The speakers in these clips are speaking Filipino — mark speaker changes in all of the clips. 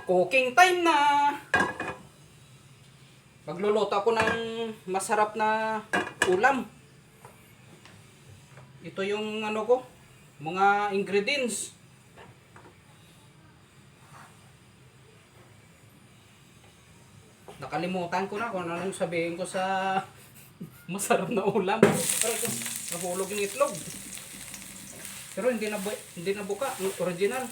Speaker 1: Cooking time na! Magluluto ako ng masarap na ulam. Ito yung ano ko, mga ingredients. Nakalimutan ko na kung anong sabihin ko sa masarap na ulam. Pero ito, nahulog yung itlog. Pero hindi na buka, original.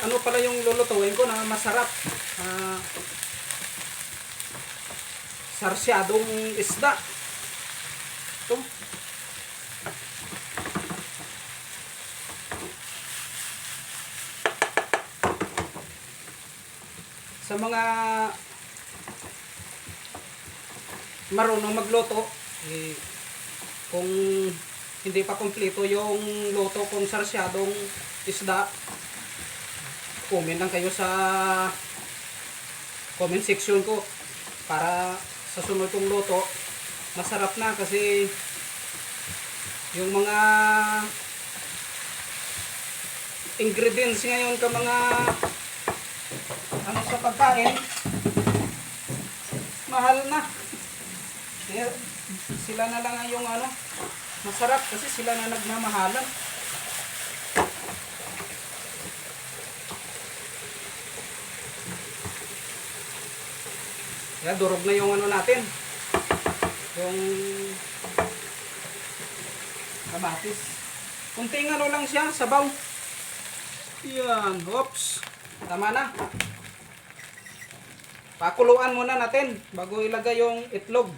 Speaker 1: Ano pala yung lulutuin ko na masarap? Sarsyadong isda. Ito. Sa mga marunong magluto, kung hindi pa kumpleto yung luto kong sarsyadong isda, comment lang kayo sa comment section ko para sa sunod kong luto masarap na, kasi yung mga ingredients ngayon ka mga ano sa pagkain mahal na. Kaya sila na lang yung ano masarap kasi sila na nagmamahalan. Kaya durog na yung ano natin, yung kamatis. Kunting ano lang siya, sabaw. Yan, oops. Tama na. Pakuluan muna natin bago ilagay yung itlog.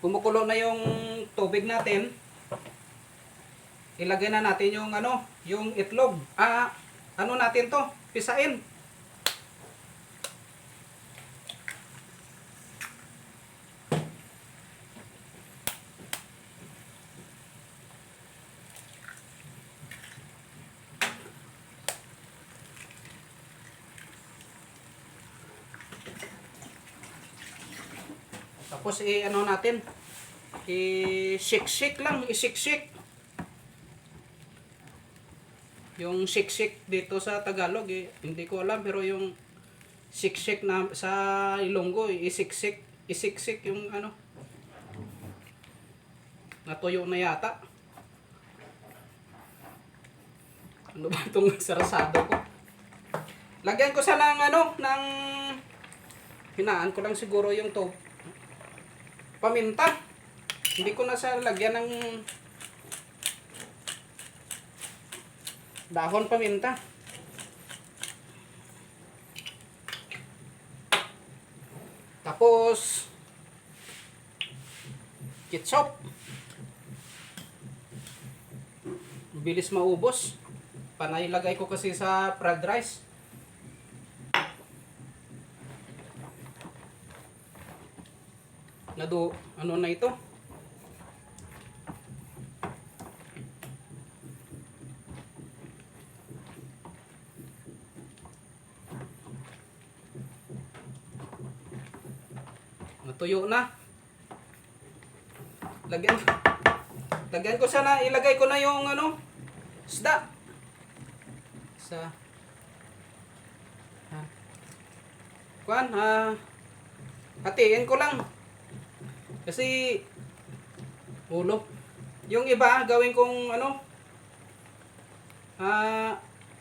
Speaker 1: Kumukulo na yung tubig natin. Ilagay na natin yung ano, yung itlog. Ano natin to? Pisain. Tapos ano natin, i-shake-shake lang, i-shake-shake. Yung shake-shake dito sa Tagalog, hindi ko alam, pero yung shake-shake na sa Ilonggo, i-shake-shake, i-shake-shake yung ano, natuyo na yata. Ano ba itong sarasado ko? Lagyan ko sana ng ano, ng hinaan ko lang siguro yung paminta. Hindi ko na sa lagyan ng dahon paminta. Tapos ketchup. Bilis maubos. Panay lagay ko kasi sa fried rice. Ano na ito? Natuyo na. Lagyan ko sana, ilagay ko na yung ano, isda. Hatiin ko lang. Kasi ulo. Yung iba gawin kong ano,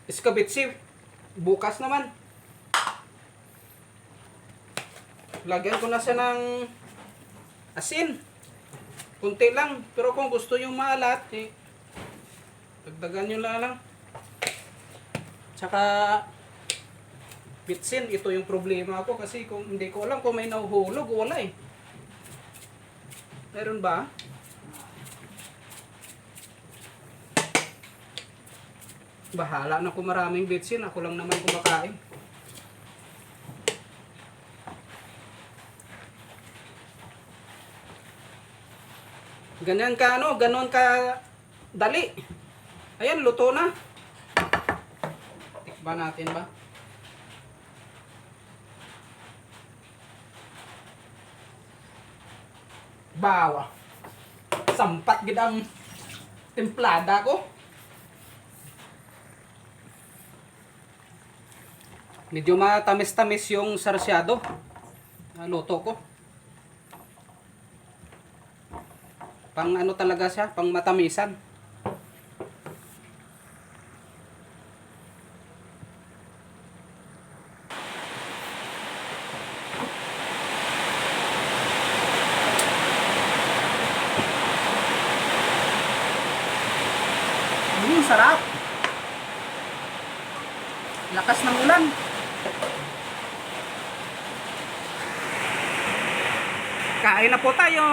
Speaker 1: iskabitsi bukas naman. Lagyan ko na siya ng asin. Kunti lang. Pero kung gusto yung maalat, eh, dagdagan nyo lang. Tsaka, bitsin, ito yung problema ko kasi kung hindi ko alam kung may nahuhulog o wala eh. Meron ba? Bahala na kung maraming bitsin, ako lang naman kumakain. Ganyan ka ano, ganon ka dali. Ayan, luto na. Tikba natin ba? Bawa. Sampat gid ang templada ko. Medyo matamis-tamis yung sarsyado. Luto ko. Pang ano talaga siya, pang matamisan. Sarap. Lakas ng ulan. Kain na po tayo.